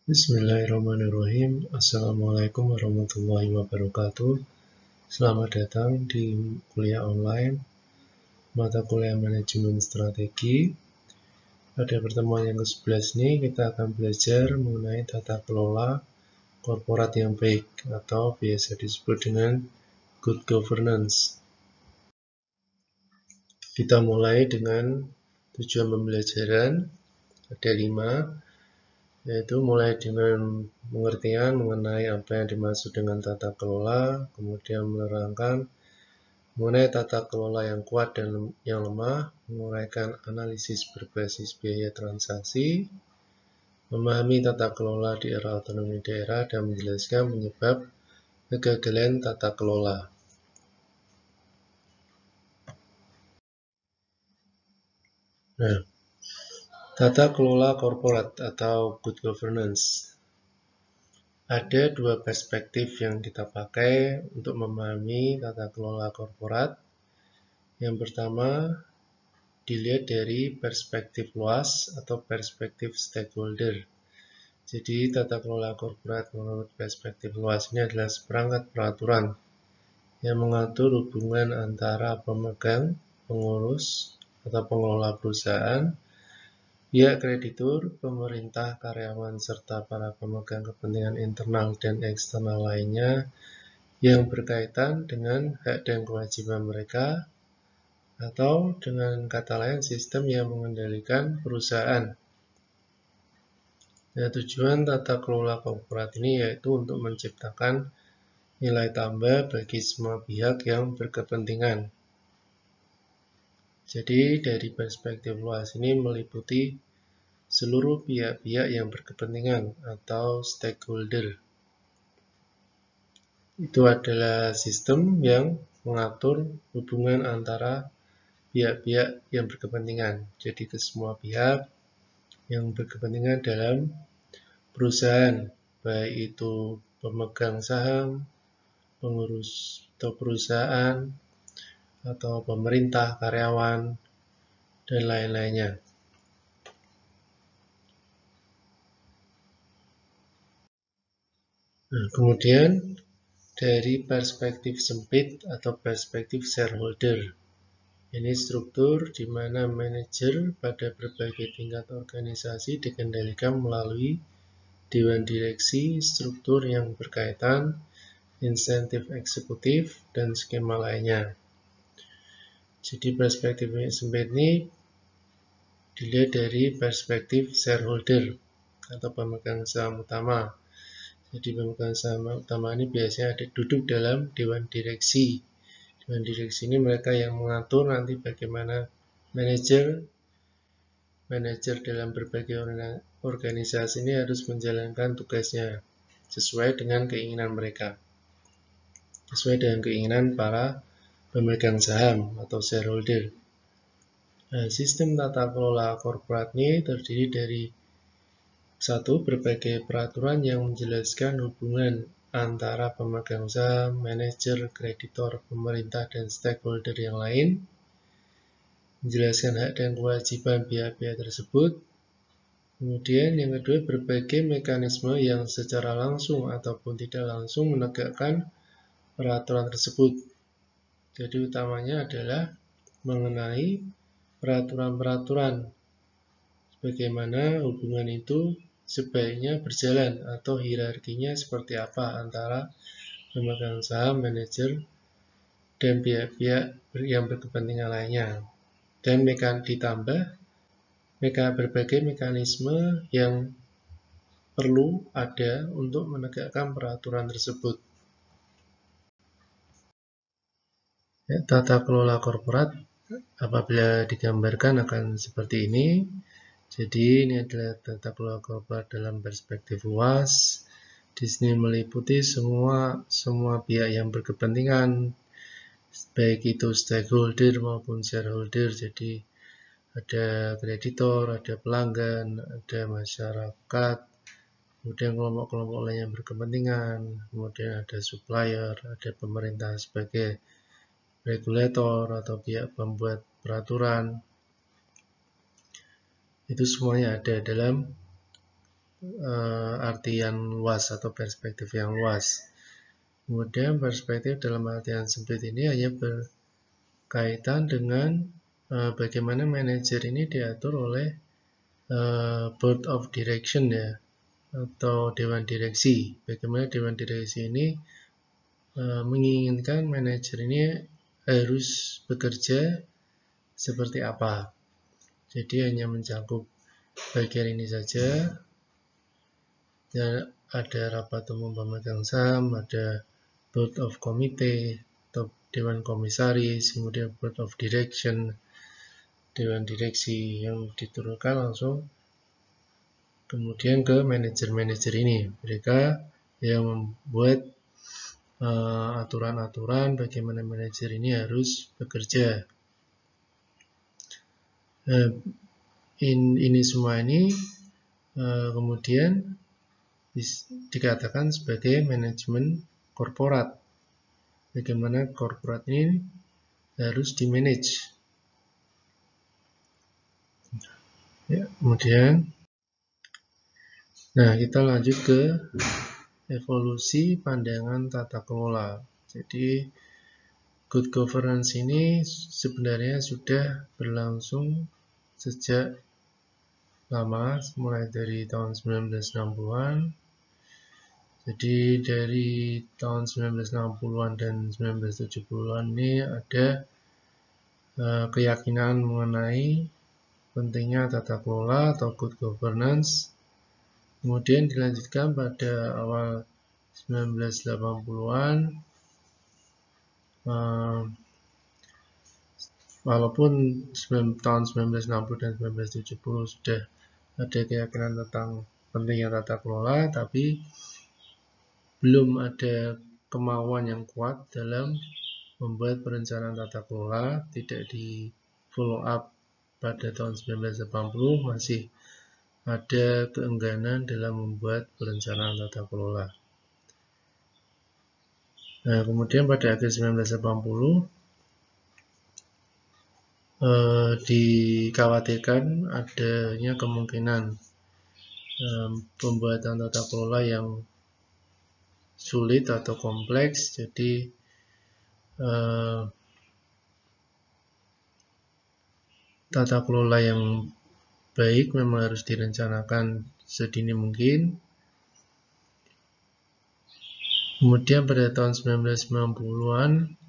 Bismillahirrahmanirrahim. Assalamualaikum warahmatullahi wabarakatuh. Selamat datang di kuliah online mata kuliah manajemen strategi. Pada pertemuan yang ke-11 ini kita akan belajar mengenai tata kelola korporat yang baik atau biasa disebut dengan good governance. Kita mulai dengan tujuan pembelajaran. Ada 5, yaitu mulai dengan pengertian mengenai apa yang dimaksud dengan tata kelola, kemudian menerangkan mengenai tata kelola yang kuat dan yang lemah, menguraikan analisis berbasis biaya transaksi, memahami tata kelola di era otonomi daerah, dan menjelaskan penyebab kegagalan tata kelola. Nah, tata kelola korporat atau good governance. Ada 2 perspektif yang kita pakai untuk memahami tata kelola korporat. Yang pertama, dilihat dari perspektif luas atau perspektif stakeholder. Jadi, tata kelola korporat menurut perspektif luas ini adalah seperangkat peraturan yang mengatur hubungan antara pemegang, pengurus, atau pengelola perusahaan, pihak kreditur, pemerintah, karyawan, serta para pemegang kepentingan internal dan eksternal lainnya yang berkaitan dengan hak dan kewajiban mereka, atau dengan kata lain sistem yang mengendalikan perusahaan. Nah, tujuan tata kelola korporat ini yaitu untuk menciptakan nilai tambah bagi semua pihak yang berkepentingan. Jadi dari perspektif luas ini meliputi seluruh pihak-pihak yang berkepentingan atau stakeholder. Itu adalah sistem yang mengatur hubungan antara pihak-pihak yang berkepentingan. Jadi ke semua pihak yang berkepentingan dalam perusahaan, baik itu pemegang saham, pengurus atau perusahaan, atau pemerintah, karyawan, dan lain-lainnya. Nah, kemudian dari perspektif sempit atau perspektif shareholder. Ini struktur di mana manajer pada berbagai tingkat organisasi dikendalikan melalui dewan direksi, struktur yang berkaitan, insentif eksekutif, dan skema lainnya. Jadi perspektif sempit ini dilihat dari perspektif shareholder atau pemegang saham utama. Jadi pemegang saham utama ini biasanya ada duduk dalam dewan direksi. Dewan direksi ini mereka yang mengatur nanti bagaimana manajer dalam berbagai organisasi ini harus menjalankan tugasnya sesuai dengan keinginan mereka, sesuai dengan keinginan para pemegang saham atau shareholder. Nah, sistem tata kelola korporat ini terdiri dari berbagai peraturan yang menjelaskan hubungan antara pemegang saham, manajer, kreditor, pemerintah, dan stakeholder yang lain, menjelaskan hak dan kewajiban pihak-pihak tersebut. Kemudian yang kedua, berbagai mekanisme yang secara langsung ataupun tidak langsung menegakkan peraturan tersebut. Jadi utamanya adalah mengenai peraturan-peraturan, bagaimana hubungan itu sebaiknya berjalan atau hierarkinya seperti apa antara pemegang saham, manajer, dan pihak-pihak yang berkepentingan lainnya. Dan ditambah berbagai mekanisme yang perlu ada untuk menegakkan peraturan tersebut. Ya, tata kelola korporat apabila digambarkan akan seperti ini. Jadi ini adalah tata kelola korporat dalam perspektif luas. Di sini meliputi semua pihak yang berkepentingan, baik itu stakeholder maupun shareholder. Jadi ada kreditor, ada pelanggan, ada masyarakat, kemudian kelompok-kelompok lain yang berkepentingan, kemudian ada supplier, ada pemerintah sebagai regulator atau pihak pembuat peraturan. Itu semuanya ada dalam artian luas atau perspektif yang luas. Kemudian perspektif dalam artian sempit ini hanya berkaitan dengan bagaimana manajer ini diatur oleh board of direction ya, atau dewan direksi. Bagaimana dewan direksi ini menginginkan manajer ini harus bekerja seperti apa. Jadi hanya mencakup bagian ini saja. Ya, ada rapat umum pemegang saham, ada board of committee atau dewan komisaris, kemudian board of direction, dewan direksi yang diturunkan langsung kemudian ke manajer-manajer ini. Mereka yang membuat aturan-aturan bagaimana manajer ini harus bekerja. Ini semua ini kemudian dikatakan sebagai manajemen korporat. Bagaimana korporat ini harus dimanage. Ya, kemudian, nah kita lanjut ke evolusi pandangan tata kelola. Jadi good governance ini sebenarnya sudah berlangsung sejak lama, mulai dari tahun 1960-an. Jadi dari tahun 1960-an dan 1970-an ini ada keyakinan mengenai pentingnya tata kelola atau good governance. Kemudian dilanjutkan pada awal 1980-an, walaupun tahun 1960 dan 1970 sudah ada keyakinan tentang pentingnya tata kelola, tapi belum ada kemauan yang kuat dalam membuat perencanaan tata kelola. Tidak di follow up pada tahun 1980, masih ada keengganan dalam membuat perencanaan tata kelola. Nah, kemudian pada akhir 1980 dikhawatirkan adanya kemungkinan pembuatan tata kelola yang sulit atau kompleks. Jadi tata kelola yang baik memang harus direncanakan sedini mungkin. Kemudian pada tahun 1990-an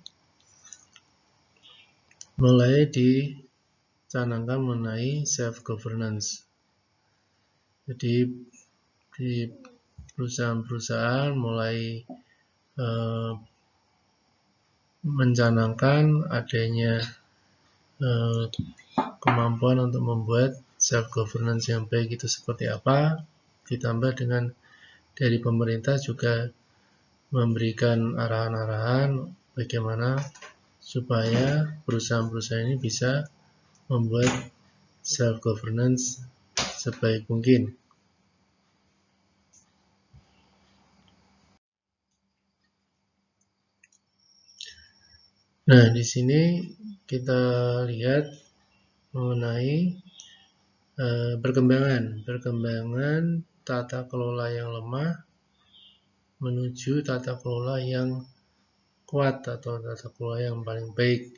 mulai dicanangkan mengenai self-governance. Jadi di perusahaan-perusahaan mulai mencanangkan adanya kemampuan untuk membuat self-governance yang baik itu seperti apa. Ditambah dengan dari pemerintah juga memberikan arahan-arahan bagaimana supaya perusahaan-perusahaan ini bisa membuat self-governance sebaik mungkin. Nah, di sini kita lihat mengenai perkembangan tata kelola yang lemah menuju tata kelola yang kuat atau tata kelola yang paling baik.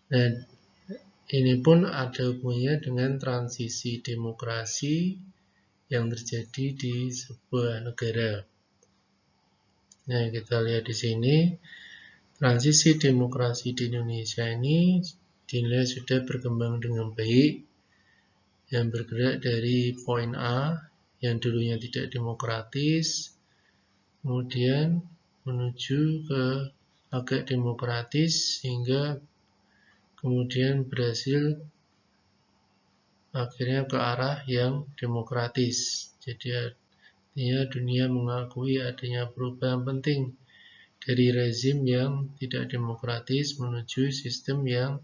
Dan ini pun ada hubungannya dengan transisi demokrasi yang terjadi di sebuah negara. Nah, kita lihat di sini transisi demokrasi di Indonesia ini dinilai sudah berkembang dengan baik, yang bergerak dari poin A yang dulunya tidak demokratis, kemudian menuju ke agak demokratis hingga kemudian berhasil akhirnya ke arah yang demokratis. Jadi artinya dunia mengakui adanya perubahan penting dari rezim yang tidak demokratis menuju sistem yang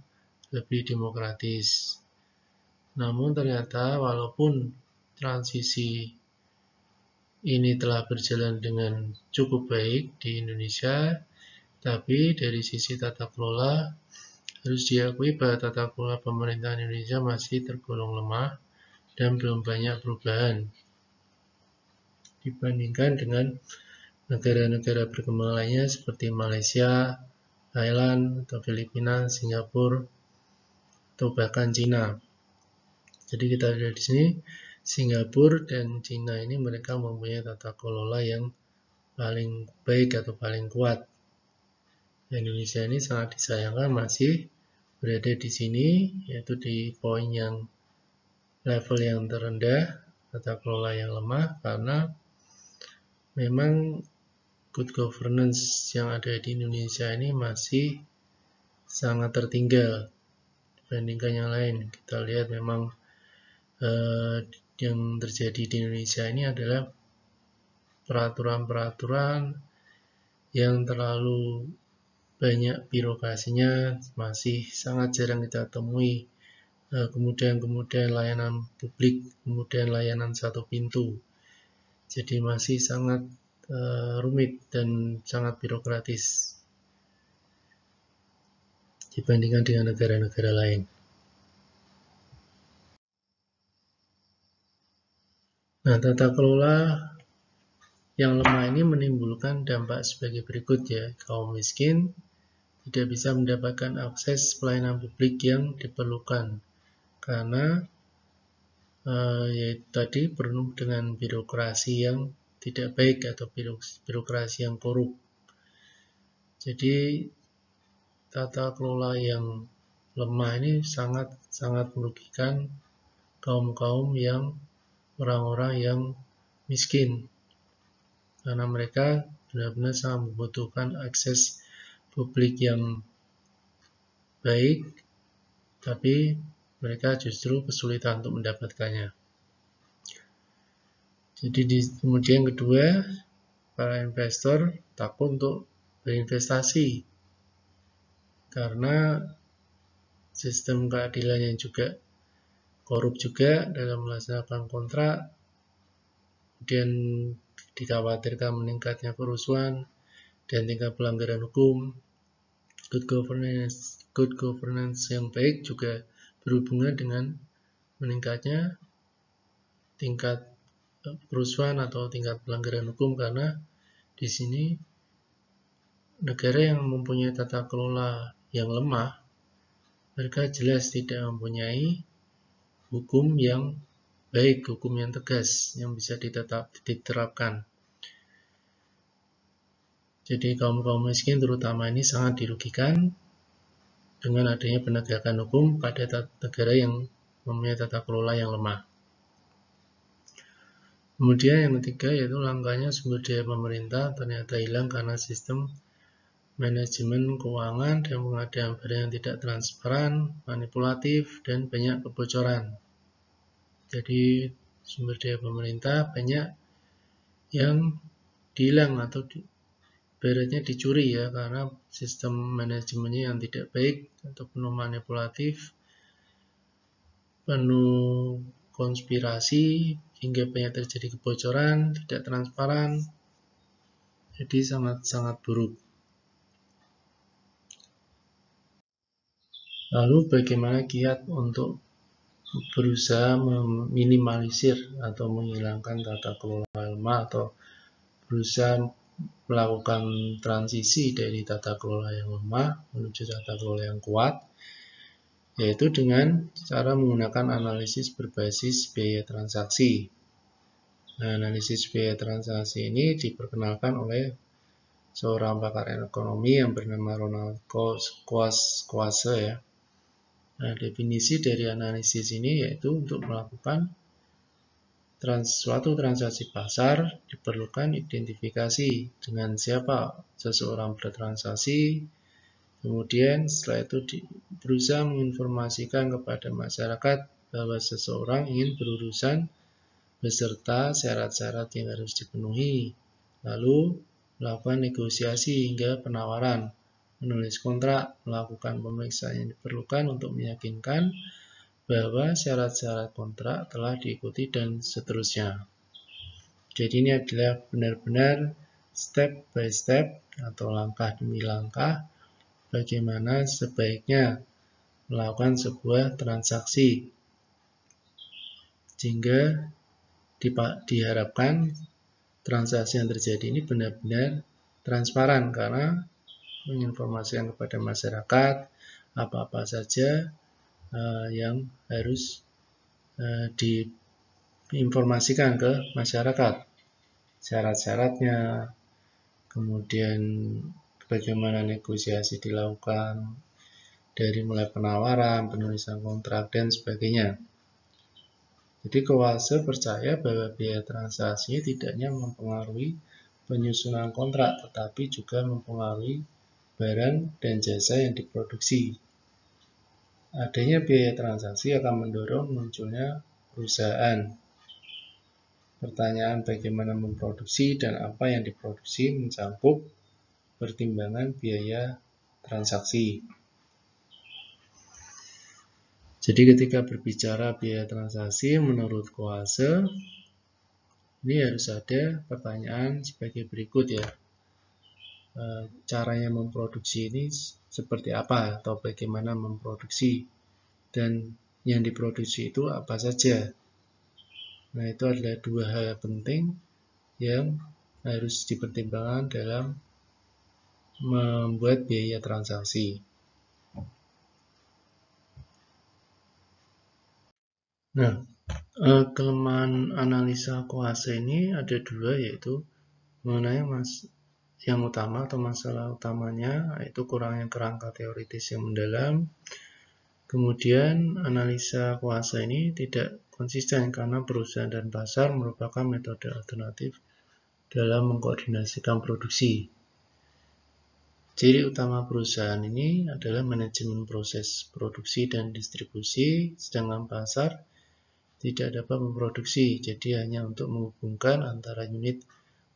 lebih demokratis. Namun ternyata walaupun transisi ini telah berjalan dengan cukup baik di Indonesia, tapi dari sisi tata kelola harus diakui bahwa tata kelola pemerintahan Indonesia masih tergolong lemah dan belum banyak perubahan dibandingkan dengan negara-negara berkembang lainnya seperti Malaysia, Thailand, atau Filipina, Singapura, atau bahkan Cina. Jadi kita lihat di sini, Singapura dan Cina ini mereka mempunyai tata kelola yang paling baik atau paling kuat. Indonesia ini sangat disayangkan masih berada di sini, yaitu di poin yang level yang terendah, tata kelola yang lemah, karena memang good governance yang ada di Indonesia ini masih sangat tertinggal dibandingkan yang lain. Kita lihat memang yang terjadi di Indonesia ini adalah peraturan-peraturan yang terlalu banyak birokrasinya, masih sangat jarang kita temui. Kemudian layanan publik, kemudian layanan satu pintu. Jadi masih sangat rumit dan sangat birokratis dibandingkan dengan negara-negara lain. Nah, tata kelola yang lemah ini menimbulkan dampak sebagai berikut ya. Kaum miskin tidak bisa mendapatkan akses pelayanan publik yang diperlukan karena yaitu tadi penuh dengan birokrasi yang tidak baik atau birokrasi yang korup. Jadi tata kelola yang lemah ini sangat merugikan kaum-kaum yang orang-orang yang miskin karena mereka benar-benar sangat membutuhkan akses publik yang baik, tapi mereka justru kesulitan untuk mendapatkannya. Jadi kemudian kedua, para investor takut untuk berinvestasi karena sistem keadilannya juga korup juga dalam melaksanakan kontrak, kemudian dikhawatirkan meningkatnya kerusuhan dan tingkat pelanggaran hukum. Good governance yang baik juga berhubungan dengan meningkatnya tingkat kerusuhan atau tingkat pelanggaran hukum karena di sini negara yang mempunyai tata kelola yang lemah, mereka jelas tidak mempunyai hukum yang baik, hukum yang tegas yang bisa diterapkan. Jadi kaum miskin terutama ini sangat dirugikan dengan adanya penegakan hukum pada negara yang mempunyai tata kelola yang lemah. Kemudian yang ketiga yaitu langkahnya sumber daya pemerintah ternyata hilang karena sistem manajemen keuangan dan pengadaan barang yang tidak transparan, manipulatif, dan banyak kebocoran. Jadi sumber daya pemerintah banyak yang hilang atau ibaratnya dicuri ya karena sistem manajemennya yang tidak baik atau penuh manipulatif, penuh konspirasi hingga banyak terjadi kebocoran, tidak transparan, jadi sangat buruk. Lalu bagaimana kiat untuk berusaha meminimalisir atau menghilangkan tata kelola lemah atau berusaha melakukan transisi dari tata kelola yang lemah menuju tata kelola yang kuat, yaitu dengan cara menggunakan analisis berbasis biaya transaksi. Nah, analisis biaya transaksi ini diperkenalkan oleh seorang pakar ekonomi yang bernama Ronald Coase ya. Nah, definisi dari analisis ini yaitu untuk melakukan suatu transaksi pasar diperlukan identifikasi dengan siapa seseorang bertransaksi, kemudian setelah itu berusaha menginformasikan kepada masyarakat bahwa seseorang ingin berurusan beserta syarat-syarat yang harus dipenuhi, lalu melakukan negosiasi hingga penawaran, menulis kontrak, melakukan pemeriksaan yang diperlukan untuk meyakinkan bahwa syarat-syarat kontrak telah diikuti dan seterusnya. Jadi ini adalah benar-benar step by step atau langkah demi langkah bagaimana sebaiknya melakukan sebuah transaksi. sehingga diharapkan transaksi yang terjadi ini benar-benar transparan karena menginformasikan kepada masyarakat apa-apa saja yang harus diinformasikan ke masyarakat, syarat-syaratnya, kemudian bagaimana negosiasi dilakukan dari mulai penawaran, penulisan kontrak, dan sebagainya. Jadi Coase percaya bahwa biaya transaksi tidak hanya mempengaruhi penyusunan kontrak, tetapi juga mempengaruhi barang dan jasa yang diproduksi. Adanya biaya transaksi akan mendorong munculnya perusahaan. Pertanyaan bagaimana memproduksi dan apa yang diproduksi mencakup pertimbangan biaya transaksi. Jadi ketika berbicara biaya transaksi menurut Coase, ini harus ada pertanyaan sebagai berikut ya. Caranya memproduksi ini seperti apa atau bagaimana memproduksi dan yang diproduksi itu apa saja. Nah, itu adalah dua hal penting yang harus dipertimbangkan dalam membuat biaya transaksi. Nah, kelemahan analisa Coase ini ada dua, yaitu mengenai yang utama atau masalah utamanya yaitu kurangnya kerangka teoritis yang mendalam. Kemudian analisa Coase ini tidak konsisten karena perusahaan dan pasar merupakan metode alternatif dalam mengkoordinasikan produksi. Ciri utama perusahaan ini adalah manajemen proses produksi dan distribusi, sedangkan pasar tidak dapat memproduksi, jadi hanya untuk menghubungkan antara unit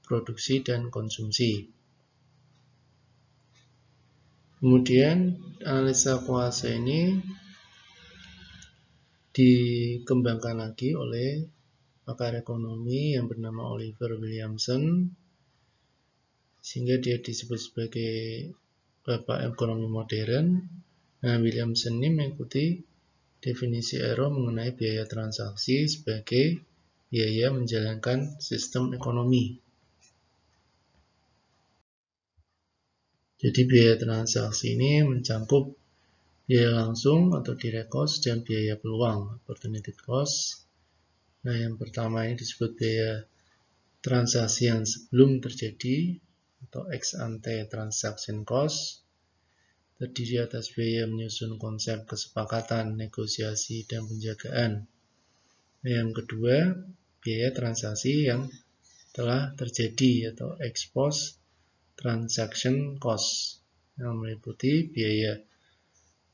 produksi dan konsumsi. Kemudian analisa Coase ini dikembangkan lagi oleh pakar ekonomi yang bernama Oliver Williamson, sehingga dia disebut sebagai bapak ekonomi modern. Nah, Williamson ini mengikuti definisi Arrow mengenai biaya transaksi sebagai biaya menjalankan sistem ekonomi. Jadi biaya transaksi ini mencakup biaya langsung atau direct cost dan biaya peluang, opportunity cost. Nah, yang pertama ini disebut biaya transaksi yang sebelum terjadi atau ex ante transaction cost, terdiri atas biaya menyusun konsep kesepakatan, negosiasi, dan penjagaan. Nah, yang kedua, biaya transaksi yang telah terjadi atau ex post transaction cost, yang meliputi biaya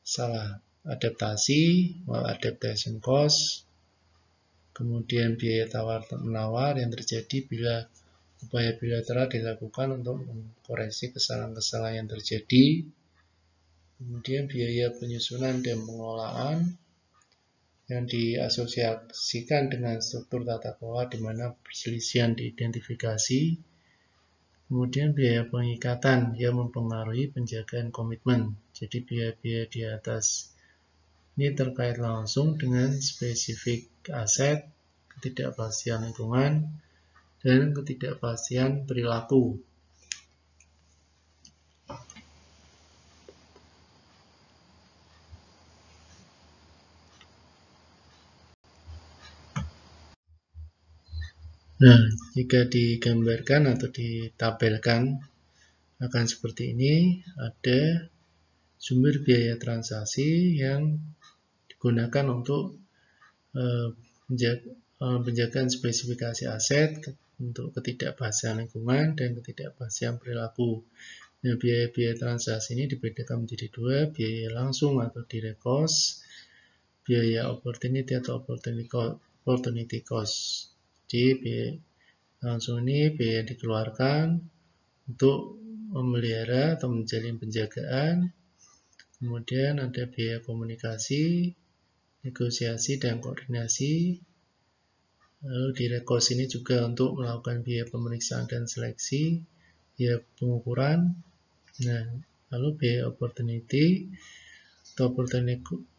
salah adaptasi, maladaptation cost, kemudian biaya tawar-menawar yang terjadi bila upaya bilateral dilakukan untuk mengkoreksi kesalahan-kesalahan yang terjadi, kemudian biaya penyusunan dan pengelolaan yang diasosiasikan dengan struktur tata kelola di mana perselisihan diidentifikasi, kemudian biaya pengikatan yang mempengaruhi penjagaan komitmen. Jadi biaya-biaya di atas ini terkait langsung dengan spesifik aset, ketidakpastian lingkungan, dan ketidakpastian perilaku. Nah, jika digambarkan atau ditabelkan akan seperti ini, ada sumber biaya transaksi yang digunakan untuk penjagaan spesifikasi aset, untuk ketidakpastian lingkungan, dan ketidakpastian perilaku. Nah, biaya-biaya transaksi ini dibedakan menjadi dua, biaya langsung atau direct cost, biaya opportunity atau opportunity cost. Jadi biaya langsung ini biaya dikeluarkan untuk memelihara atau menjalin penjagaan. Kemudian ada biaya komunikasi, negosiasi, dan koordinasi. Lalu direct cost ini juga untuk melakukan biaya pemeriksaan dan seleksi, biaya pengukuran. Nah, lalu biaya opportunity atau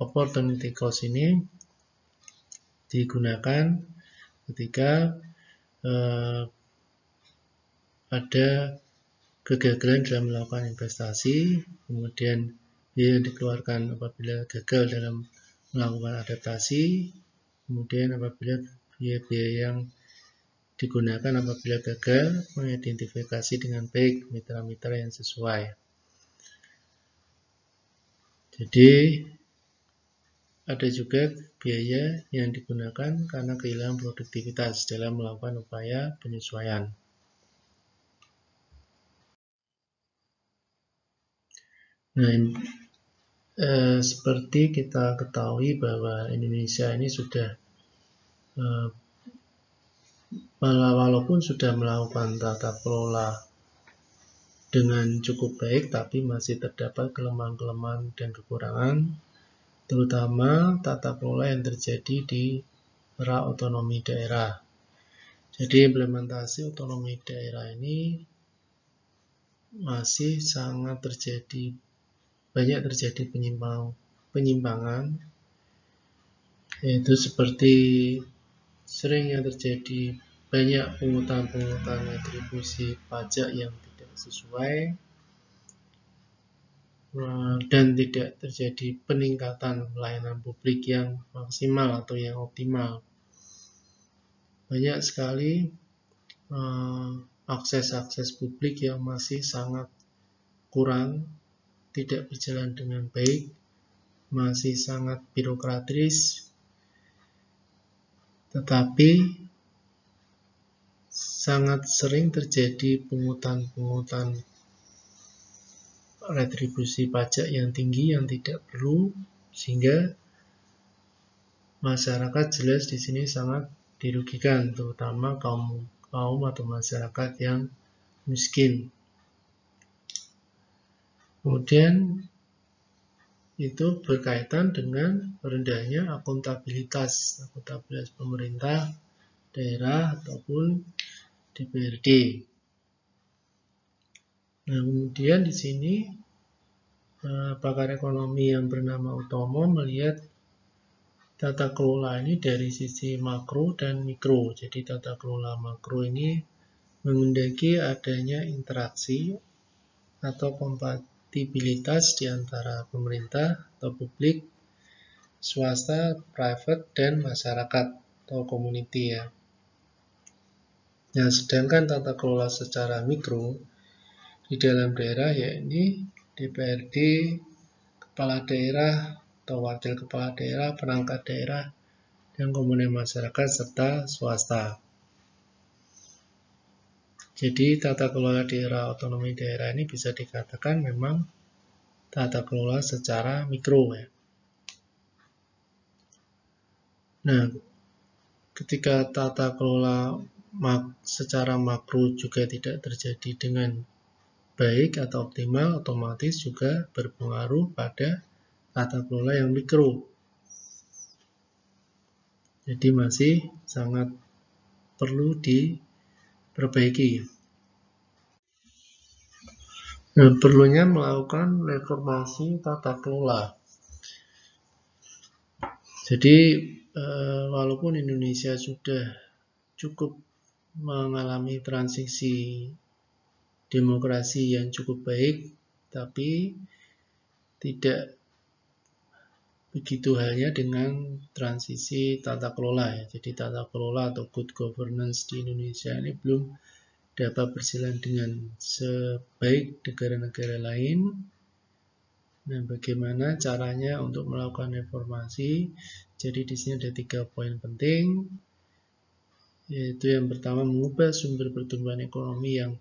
opportunity cost ini digunakan ketika ada kegagalan dalam melakukan investasi, kemudian biaya yang dikeluarkan apabila gagal dalam melakukan adaptasi, kemudian apabila biaya-biaya yang digunakan apabila gagal mengidentifikasi dengan baik mitra-mitra yang sesuai. Jadi ada juga biaya yang digunakan karena kehilangan produktivitas dalam melakukan upaya penyesuaian. Nah, seperti kita ketahui bahwa Indonesia ini sudah walaupun sudah melakukan tata kelola dengan cukup baik, tapi masih terdapat kelemahan-kelemahan dan kekurangan, terutama tata kelola yang terjadi di era otonomi daerah. Jadi implementasi otonomi daerah ini masih sangat banyak terjadi penyimpangan, yaitu seperti seringnya terjadi banyak pungutan retribusi pajak yang tidak sesuai, dan tidak terjadi peningkatan pelayanan publik yang maksimal atau yang optimal. Banyak sekali akses publik yang masih sangat kurang, tidak berjalan dengan baik, masih sangat birokratis, tetapi sangat sering terjadi pungutan retribusi pajak yang tinggi yang tidak perlu, sehingga masyarakat jelas di sini sangat dirugikan, terutama kaum atau masyarakat yang miskin. Kemudian itu berkaitan dengan rendahnya akuntabilitas pemerintah daerah ataupun DPRD. Nah, kemudian di sini pakar ekonomi yang bernama Utomo melihat tata kelola ini dari sisi makro dan mikro. Jadi tata kelola makro ini menghendaki adanya interaksi atau kompatibilitas di antara pemerintah atau publik, swasta, private, dan masyarakat atau community ya. Nah, sedangkan tata kelola secara mikro di dalam daerah yakni DPRD, kepala daerah atau wakil kepala daerah, perangkat daerah, dan komponen masyarakat serta swasta. Jadi tata kelola di era otonomi daerah ini bisa dikatakan memang tata kelola secara mikro ya. Nah, ketika tata kelola secara makro juga tidak terjadi dengan baik atau optimal, otomatis juga berpengaruh pada tata kelola yang mikro. Jadi masih sangat perlu diperbaiki. Nah, perlunya melakukan reformasi tata kelola. Jadi walaupun Indonesia sudah cukup mengalami transisi demokrasi yang cukup baik, tapi tidak begitu halnya dengan transisi tata kelola ya. Jadi tata kelola atau good governance di Indonesia ini belum dapat berjalan dengan sebaik negara-negara lain. Nah, bagaimana caranya untuk melakukan reformasi? Jadi di sini ada 3 poin penting, yaitu yang pertama mengubah sumber pertumbuhan ekonomi yang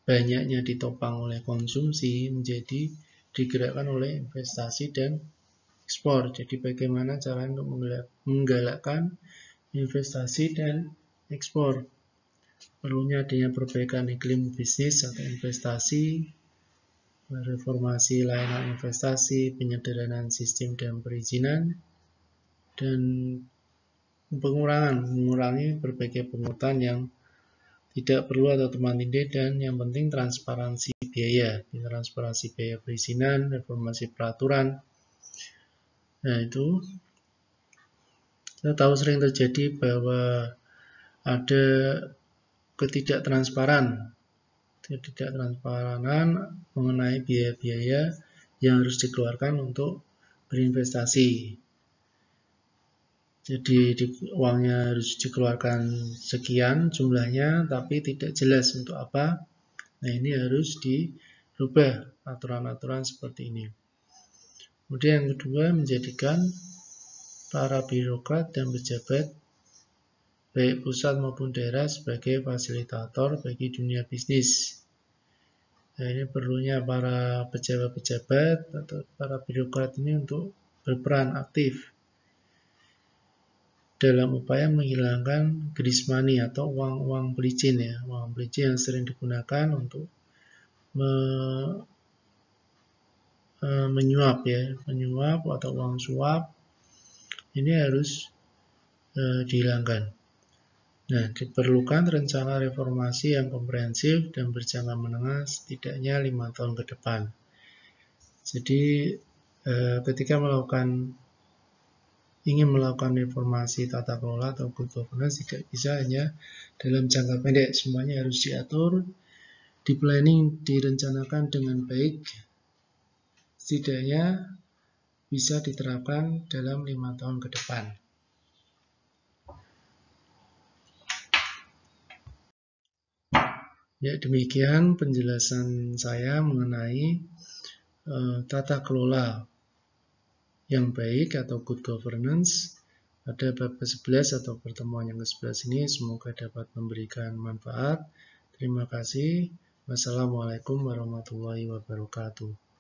banyaknya ditopang oleh konsumsi menjadi digerakkan oleh investasi dan ekspor. Jadi bagaimana cara untuk menggalakkan investasi dan ekspor? Perlunya adanya perbaikan iklim bisnis atau investasi, reformasi layanan investasi, penyederhanaan sistem dan perizinan, dan mengurangi berbagai pungutan yang tidak perlu atau tumpang tindih, dan yang penting transparansi biaya perizinan, reformasi peraturan. Nah, itu Kita tahu sering terjadi bahwa ada ketidaktransparan mengenai biaya-biaya yang harus dikeluarkan untuk berinvestasi. Jadi uangnya harus dikeluarkan sekian jumlahnya, tapi tidak jelas untuk apa. Nah, ini harus dirubah aturan-aturan seperti ini. Kemudian yang kedua, menjadikan para birokrat dan pejabat baik pusat maupun daerah sebagai fasilitator bagi dunia bisnis. Nah, ini perlunya para pejabat-pejabat atau para birokrat ini untuk berperan aktif dalam upaya menghilangkan grease money atau uang pelicin ya, uang pelicin yang sering digunakan untuk menyuap atau uang suap. Ini harus dihilangkan. Nah, diperlukan rencana reformasi yang komprehensif dan berjangka menengah setidaknya 5 tahun ke depan. Jadi, ketika ingin melakukan reformasi tata kelola atau good governance tidak bisa hanya dalam jangka pendek, semuanya harus diatur, di planning, direncanakan dengan baik, setidaknya bisa diterapkan dalam 5 tahun ke depan. Ya, demikian penjelasan saya mengenai tata kelola yang baik atau good governance pada bab ke-11 atau pertemuan yang ke-11 ini. Semoga dapat memberikan manfaat. Terima kasih. Wassalamualaikum warahmatullahi wabarakatuh.